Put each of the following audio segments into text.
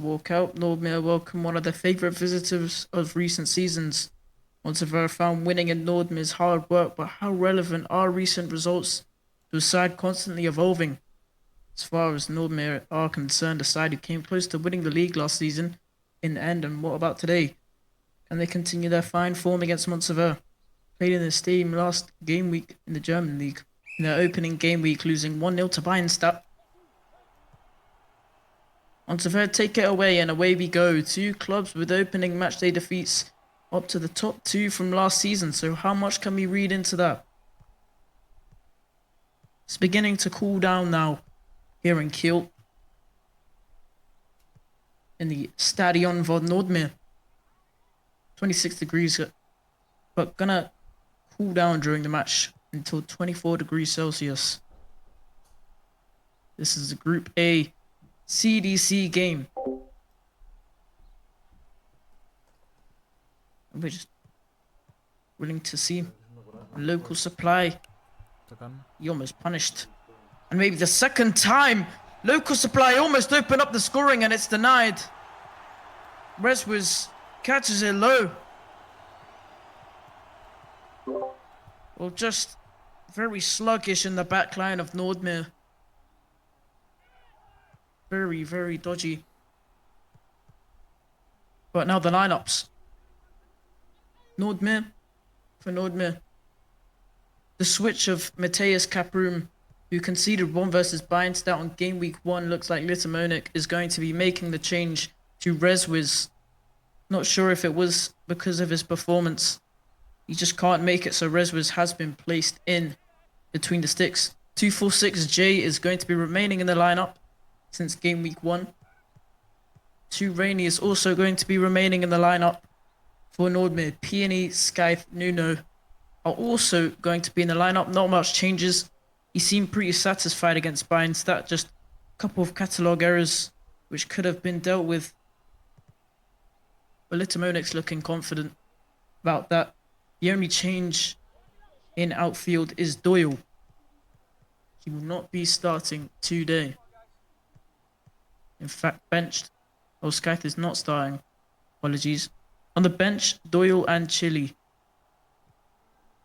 walk out. Nordmeer welcome one of their favourite visitors of recent seasons. Montsauveur found winning in Nordmeer's hard work, but how relevant are recent results to a side constantly evolving? As far as Nordmeer are concerned, a side who came close to winning the league last season in the end, and what about today? Can they continue their fine form against Montsauveur? Played in the stadium last game week in the German league. In their opening game week, losing 1-0 to Bayernstadt. Montsauveur take it away, and away we go. Two clubs with opening matchday defeats up to the top two from last season. So how much can we read into that? It's beginning to cool down now here in Kiel. In the Stadion von Nordmeer. 26 degrees, but gonna cool down during the match until 24 degrees Celsius. This is the Group A CDC game. We're just willing to see local supply. He almost punished. And maybe the second time, local supply almost opened up the scoring and it's denied. Reswiz catches it low. Well, just very sluggish in the back line of Nordmeer. Very, very dodgy. But now the lineups. Nordmeer. For Nordmeer. The switch of Matthias Kaprum, who conceded 1 versus Bayernstadt on game week 1, looks like Litamonik is going to be making the change to Reswiz. Not sure if it was because of his performance. He just can't make it, so Reswiz has been placed in between the sticks. 246J is going to be remaining in the lineup since game week 1. 2 Rainey is also going to be remaining in the lineup for Nordmeer. Peony, Skythe, Nuno are also going to be in the lineup. Not much changes. He seemed pretty satisfied against Bayernstadt. Just a couple of catalogue errors which could have been dealt with. But Litamonik's looking confident about that. The only change in outfield is Doyle. He will not be starting today. In fact, benched. Oh, Skythe is not starting. Apologies. On the bench, Doyle and Chile.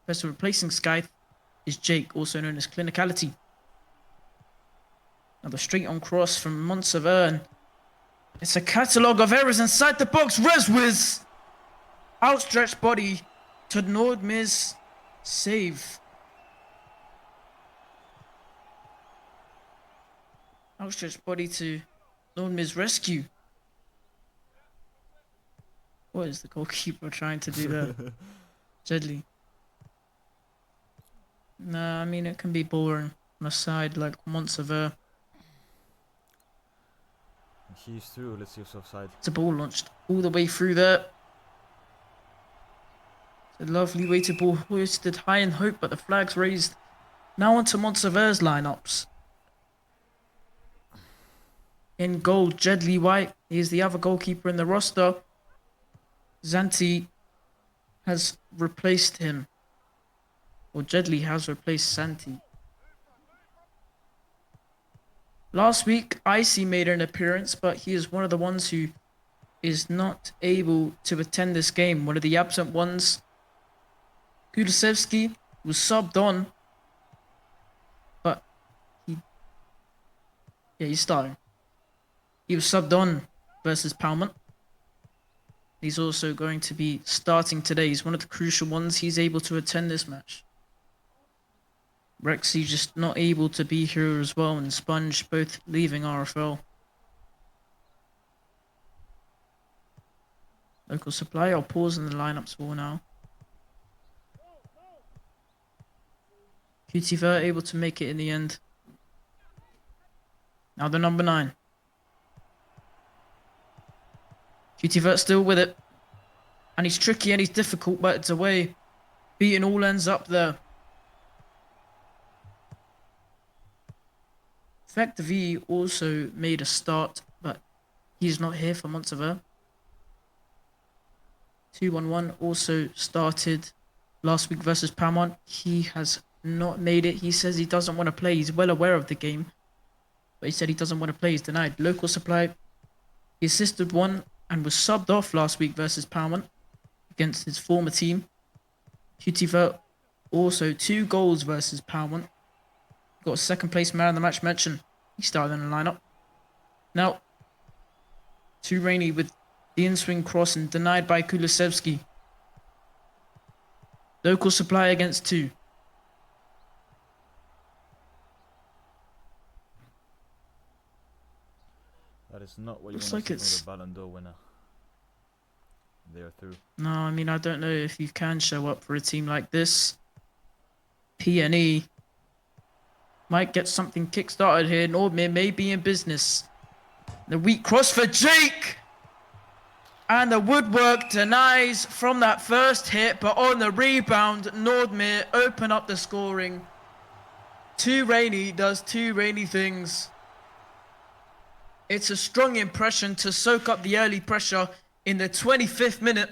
Person replacing Skythe is Jake, also known as Clinicality. Another straight on cross from Montsauveur, and it's a catalogue of errors inside the box. Reswiz! Outstretched body to Nordmeer's save. Outstretched body to Nordmeer's rescue. What is the goalkeeper trying to do there? Deadly. Nah, I mean, it can be boring on a side like Montsauveur. He's through, let's see what's offside. It's a ball launched all the way through there. It's a lovely weighted ball hoisted high in hope, but the flag's raised. Now onto Montsauveur's lineups. In goal, Jedley White. He is the other goalkeeper in the roster. Zanti has replaced him. Or Jedley has replaced Santi. Last week, Icy made an appearance, but he is one of the ones who is not able to attend this game. One of the absent ones. Kulisevsky was subbed on, but he's starting. He was subbed on versus Palmont. He's also going to be starting today. He's one of the crucial ones. He's able to attend this match. Rexy just not able to be here as well, and Sponge both leaving RFL. Local supply, I'll pause in the lineups for now. QTV able to make it in the end. Now the number 9. QTV still with it. And he's tricky and he's difficult, but it's away. Beating all ends up there. Fact V also made a start, but he's not here for Montsauveur. 2-1-1 also started last week versus Palmont. He has not made it. He says he doesn't want to play. He's well aware of the game, but he said he doesn't want to play. He's denied. Local supply. He assisted one and was subbed off last week versus Palmont against his former team. QTV also 2 goals versus Palmont. Got a second place man of the match mention. He started in the lineup. Now, too rainy with the in-swing cross and denied by Kulisevsky. Local supply against 2. That is not what you Looks want like to see it's... from the Ballon d'Or winner. They are through. No, I mean, I don't know if you can show up for a team like this. PNE might get something kick-started here. Nordmeer may be in business. The weak cross for Jake! And the woodwork denies from that first hit, but on the rebound, Nordmeer open up the scoring. Too rainy does too rainy things. It's a strong impression to soak up the early pressure in the 25th minute.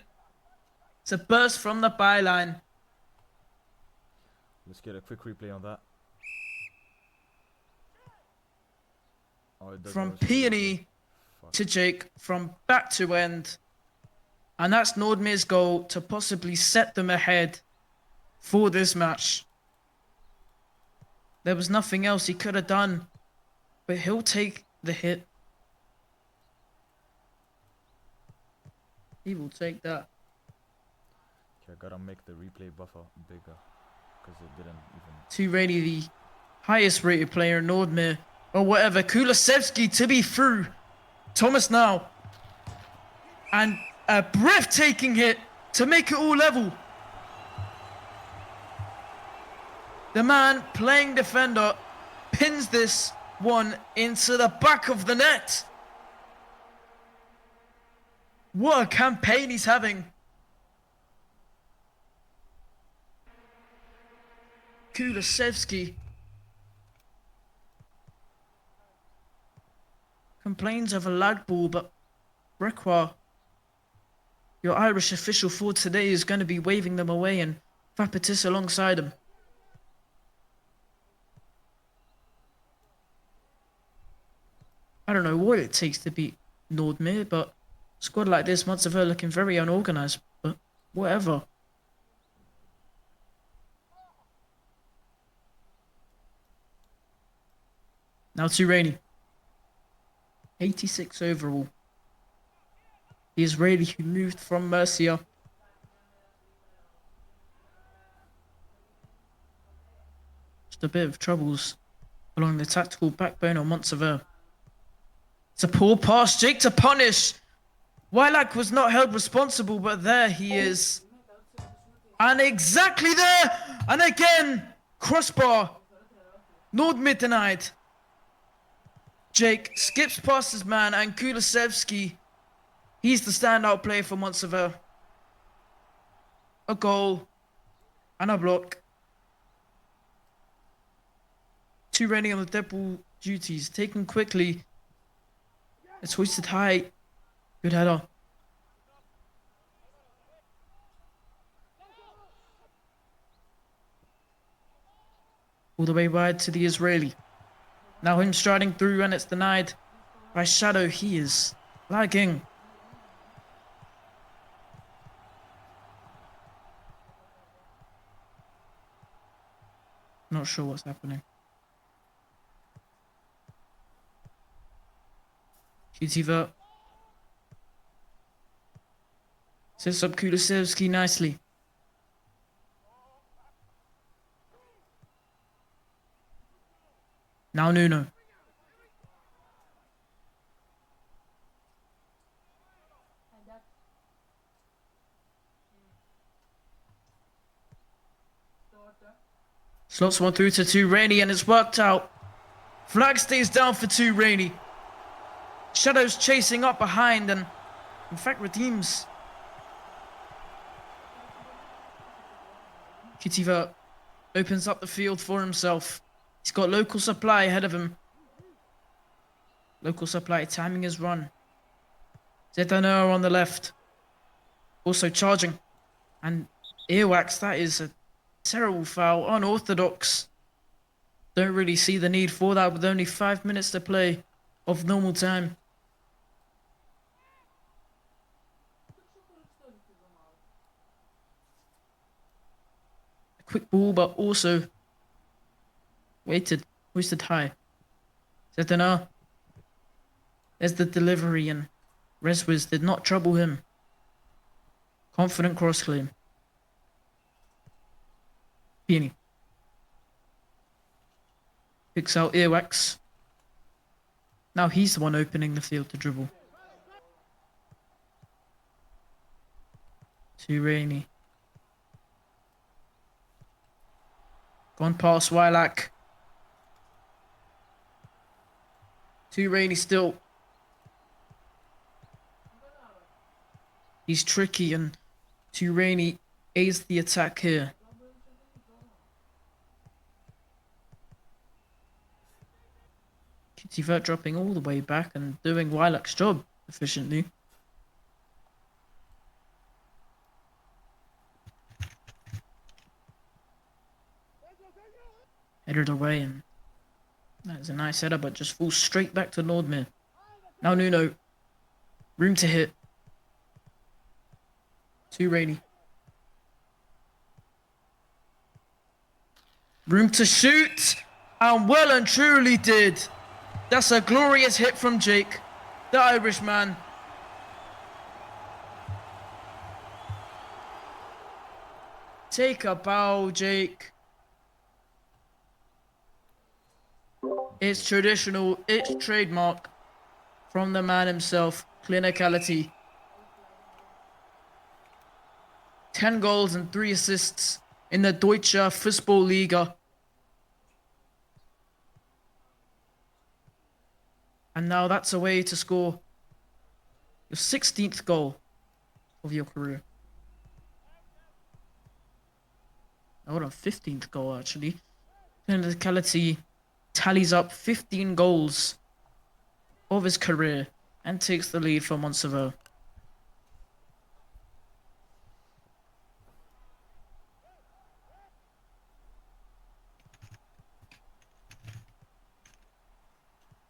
It's a burst from the byline. Let's get a quick replay on that. Oh, it does From also Peony to Jake, from back to end. And that's Nordmeer's goal to possibly set them ahead for this match. There was nothing else he could have done, but he'll take the hit. He will take that. Okay, I gotta make the replay buffer bigger because it didn't even. Too rainy, the highest rated player in Nordmeer, or whatever. Kulisevsky to be through. Thomas now. And a breathtaking hit to make it all level. The man playing defender pins this one into the back of the net. What a campaign he's having. Kulisevsky complains of a lag ball, but Brequois, your Irish official for today, is going to be waving them away, and Fapetis alongside him. I don't know what it takes to beat Nordmeer, but a squad like this, Montsauveur looking very unorganised, but whatever. Now too rainy. 86 overall. The Israeli who moved from Murcia. Just a bit of troubles along the tactical backbone of Montsauveur. It's a poor pass, Jake to punish. Wylak was not held responsible, but there he is. And exactly there! And again, crossbar. Nordmeer denied. Jake skips past his man, and Kulisevsky, he's the standout player for Montsauveur. A goal and a block. Too rainy on the dead ball duties, taken quickly. It's hoisted high. Good header. All the way wide to the Israeli. Now him striding through, and it's denied by Shadow. He is lagging. Not sure what's happening. QTV sets up Kulisevsky nicely. Now Nuno. Slots one through to Too Rainy, and it's worked out. Flag stays down for Too Rainy. Shadow's chasing up behind and in fact redeems. QTV opens up the field for himself. He's got local supply ahead of him. Local supply timing his run. Zedanur on the left. Also charging. And Earwax, that is a terrible foul. Unorthodox. Don't really see the need for that with only 5 minutes to play of normal time. quick ball, but also hoisted high. Setana. There's the delivery, and Reswiz did not trouble him. Confident cross claim. Peony. Picks out Earwax. Now he's the one opening the field to dribble. To Rainey. Gone past Wilak. To Rainey still. He's tricky, and To Rainey aids the attack here. Cutivert dropping all the way back and doing Wilak's job efficiently. Headed away, and that's a nice header, but just falls straight back to Nordmeer. Now Nuno. Room to hit. To Rainey. Room to shoot, and well and truly did. That's a glorious hit from Jake, the Irishman. Take a bow, Jake. It's traditional, it's trademark from the man himself, clinicality. 10 goals and 3 assists in the Deutsche Fußballliga. And now that's a way to score your 16th goal of your career. Hold on, 15th goal actually. Clinicality tallies up 15 goals of his career and takes the lead for Montsauveur.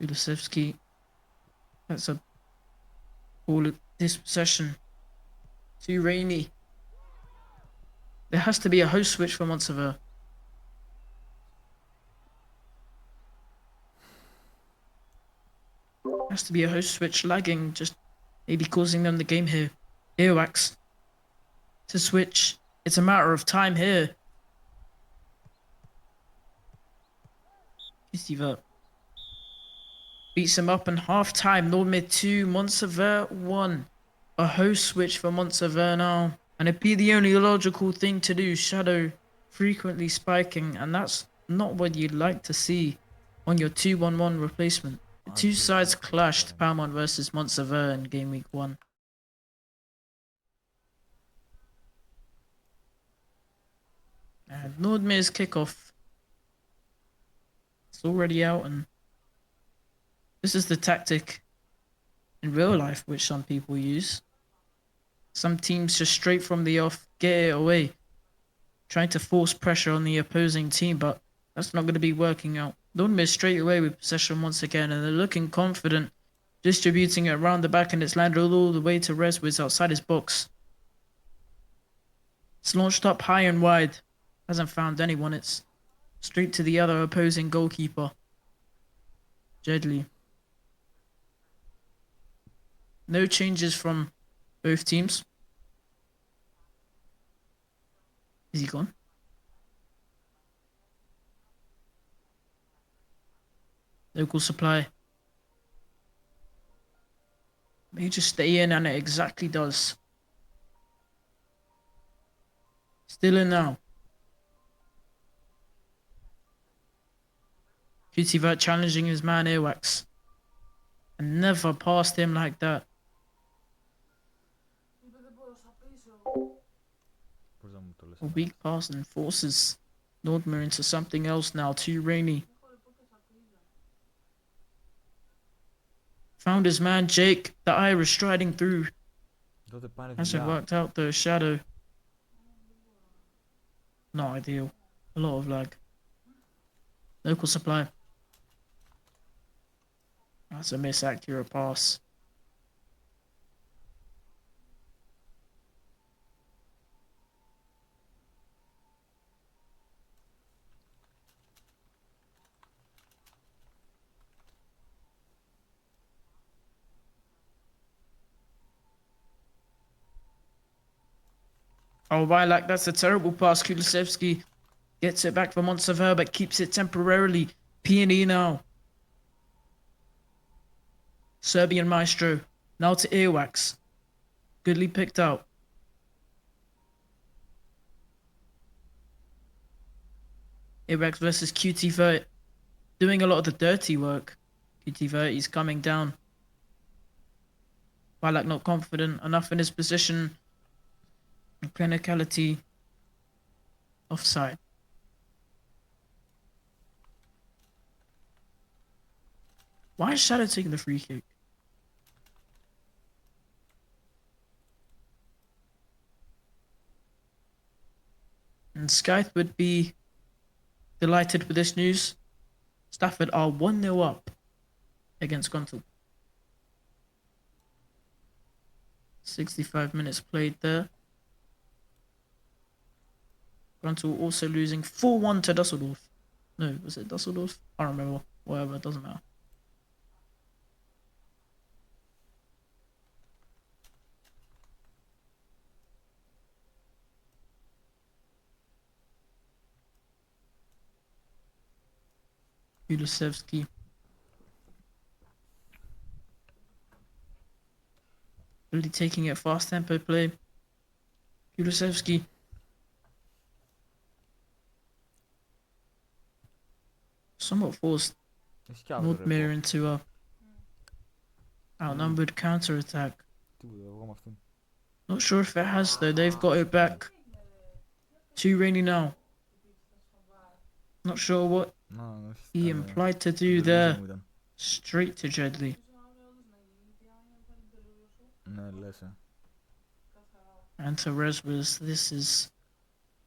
Ulasevsky. That's a ball of dispossession to Rainey. There has to be a host switch for Montsauveur. Has to be a host switch lagging, just maybe causing them the game here. Earwax to switch. It's a matter of time here. Cutivert beats him up in half time. Nordmeer 2, Montsauveur 1. A host switch for Montsauveur now. And it'd be the only logical thing to do. Shadow frequently spiking, and that's not what you'd like to see on your 2-1-1 replacement. The two sides clashed, Palmont versus Montsauveur in game week 1. And Nordmeer's kickoff. It's already out, and this is the tactic in real life which some people use. Some teams just straight from the off get it away, trying to force pressure on the opposing team, but that's not going to be working out. Nordmeer straight away with possession once again, and they're looking confident, distributing it around the back, and it's landed all the way to Reswiz outside his box. It's launched up high and wide. Hasn't found anyone. It's straight to the other opposing goalkeeper, Jedley. No changes from both teams. Is he gone? Local supply. May just stay in, and it exactly does. Still in now. Cutivert challenging his man Earwax. And never passed him like that. A weak pass and forces Nordmeer into something else now. To Rainey. Found his man Jake, the Irish, striding through. Hasn't worked out though. Shadow. Not ideal. A lot of lag. Local supply. That's a miss, accurate pass. Oh, Lilac, that's a terrible pass. Kulusevski gets it back for Montsauveur, but keeps it temporarily. Peony now. Serbian Maestro. Now to Earwax. Goodly picked out. Earwax versus QT Vert. Doing a lot of the dirty work. QT Vert is coming down. Lilac not confident enough in his position. Clinicality. Offside. Why is Shadow taking the free kick? And Skythe would be delighted with this news. Stafford are 1-0 up against Guntle. 65 minutes played there. Guntle also losing 4-1 to Dusseldorf. No, was it Dusseldorf? I don't remember. Whatever, it doesn't matter. Kulusevski. Really taking it fast tempo play. Kulusevski. Somewhat forced Nordmeer into a outnumbered counter attack. Not sure if it has though. They've got it back. Too rainy now. Not sure what he implied to do there. Straight to Jedley. And to Resbers, this is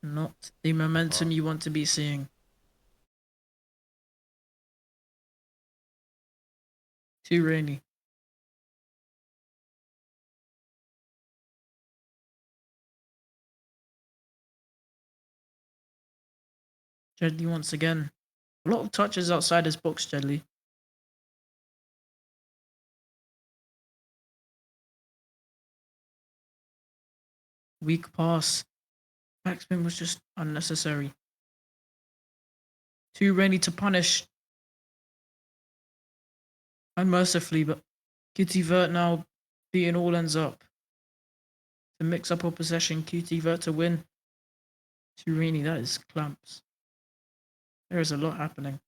not the momentum you want to be seeing. Too rainy. Jedley once again. A lot of touches outside his box, Jedley. Weak pass. Backspin was just unnecessary. Too rainy to punish. Unmercifully, but QT Vert now beating all ends up. To mix up our possession, QT Vert to win. Too rainy, that is clamps. There is a lot happening.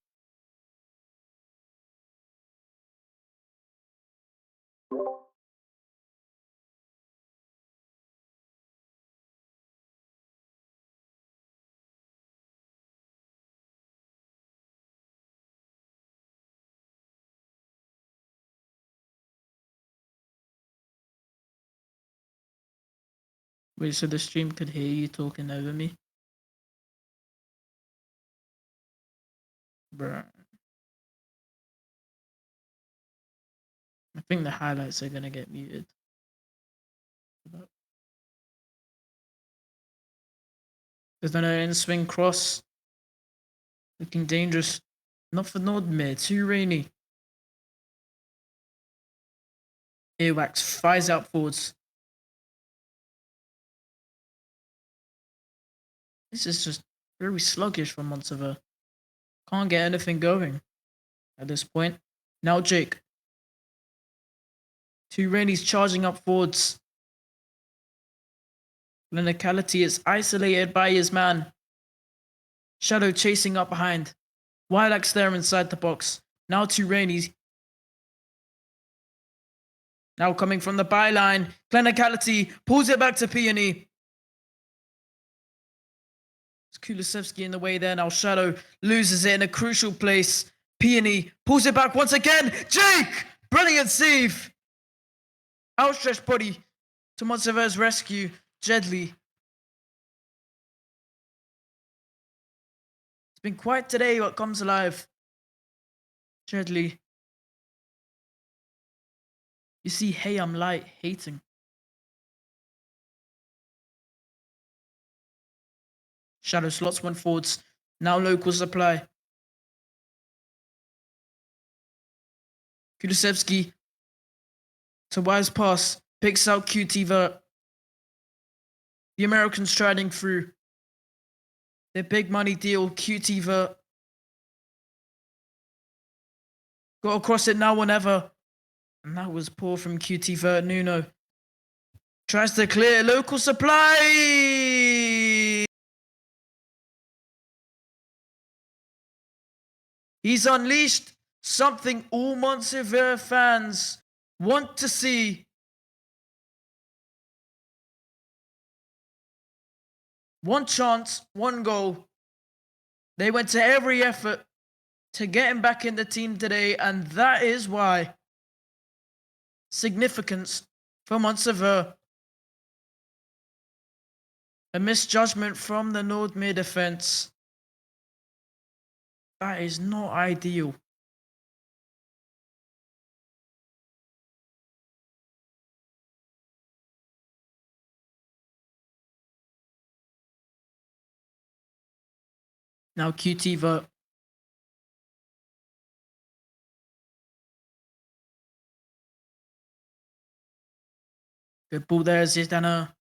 Wait, so the stream could hear you talking over me? Bruh. I think the highlights are gonna get muted. There's an in-swing cross. Looking dangerous. Not for Nordmeer, too rainy. Earwax fires out forwards. This is just very sluggish from Montsauveur. Can't get anything going at this point. Now Jake. Too rainy's charging up forwards. Clinicality is isolated by his man. Shadow chasing up behind. Wilak's there inside the box. Now Too rainy. Now coming from the byline. Clinicality pulls it back to Peony. It's Kulusevski in the way there. Now Shadow loses it in a crucial place. Peony pulls it back once again. Jake! Brilliant save. Outstretched body to Montsauveur's rescue. Jedley. It's been quiet today, but comes alive. Jedley. You see, hey, I'm light, hating. Shadow slots one forwards. Now local supply. Kulusevski. To wise pass. Picks out QT Vert. The Americans striding through. Their big money deal, QT Vert. Got across it now or never. And that was poor from QT Vert. Nuno tries to clear. Local supply. He's unleashed something all Montsauveur fans want to see. One chance, one goal. They went to every effort to get him back in the team today, and that is why. Significance for Montsauveur. A misjudgment from the Nordmeer defense. That is not ideal. Now QT Vert. Good ball there, Zidane.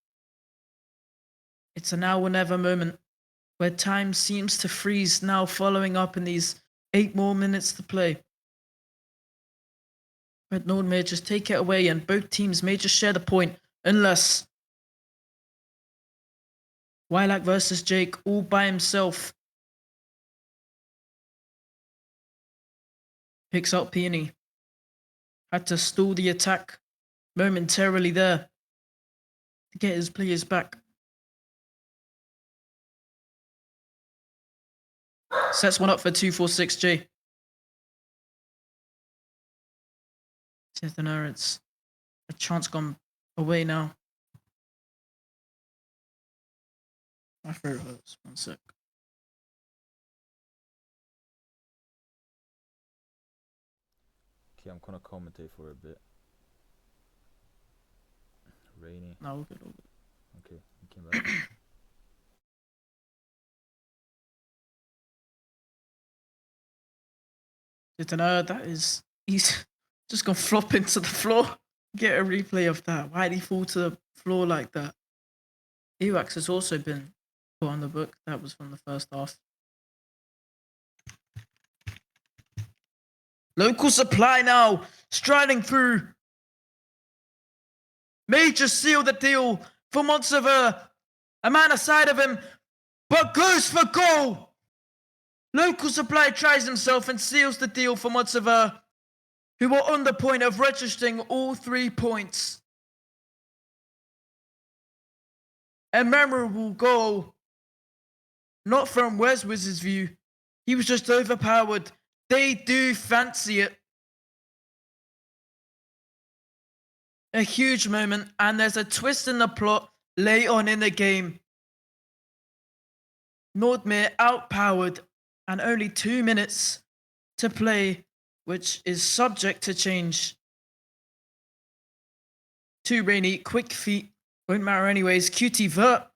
It's a now or never moment where time seems to freeze now, following up in these 8 more minutes to play. But Nordmeer just take it away, and both teams may just share the point, unless Wylak versus Jake all by himself. Picks up Peony. Had to stall the attack momentarily there to get his players back. Sets one up for 246J. It's a chance gone away now. My throat hurts. 1 sec. Okay, I'm gonna commentate for a bit. Rainy. No, all good, all good. Okay, he came back. He's just gonna flop into the floor. Get a replay of that. Why did he fall to the floor like that? Ewax has also been put on the book. That was from the first half. Local supply now, striding through. May just seal the deal for Montsauveur. A man aside of him, but goes for goal. Local supply tries himself and seals the deal for Montsauveur, who were on the point of registering all 3 points. A memorable goal. Not from Wes Wiz's view. He was just overpowered. They do fancy it. A huge moment, and there's a twist in the plot late on in the game. Nordmeer outpowered, and only 2 minutes to play, which is subject to change. Too rainy, quick feet, won't matter anyways. QT Vert,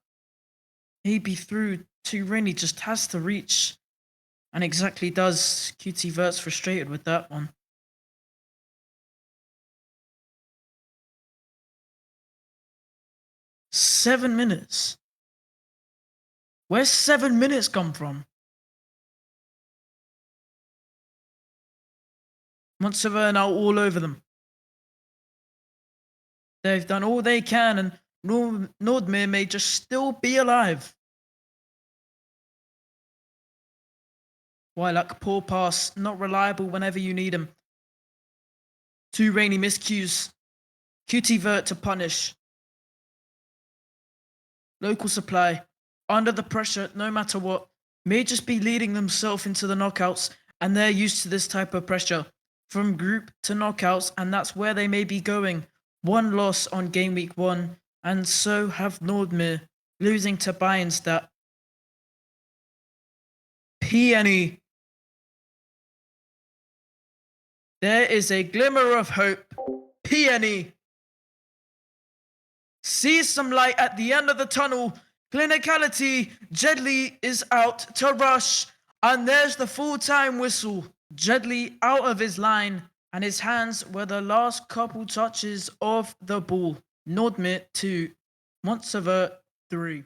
he'd be through. Too rainy, just has to reach, and exactly does. QT Vert's frustrated with that one. Seven minutes. Where's 7 minutes come from? Montsauveur now all over them. They've done all they can, and Nordmeer may just still be alive. Wylak, poor pass, not reliable whenever you need him. Too rainy miscues. QT Vert to punish. Local supply, under the pressure, no matter what, may just be leading themselves into the knockouts, and they're used to this type of pressure. From group to knockouts, and that's where they may be going. 1 loss on game week 1, and so have Nordmeer, losing to Bayernstadt. Peony. There is a glimmer of hope. Peony sees some light at the end of the tunnel. Clinicality. Jedley is out to rush, and there's the full-time whistle. Jedley out of his line, and his hands were the last couple touches of the ball. Nordmeer 2, Montsauveur 3.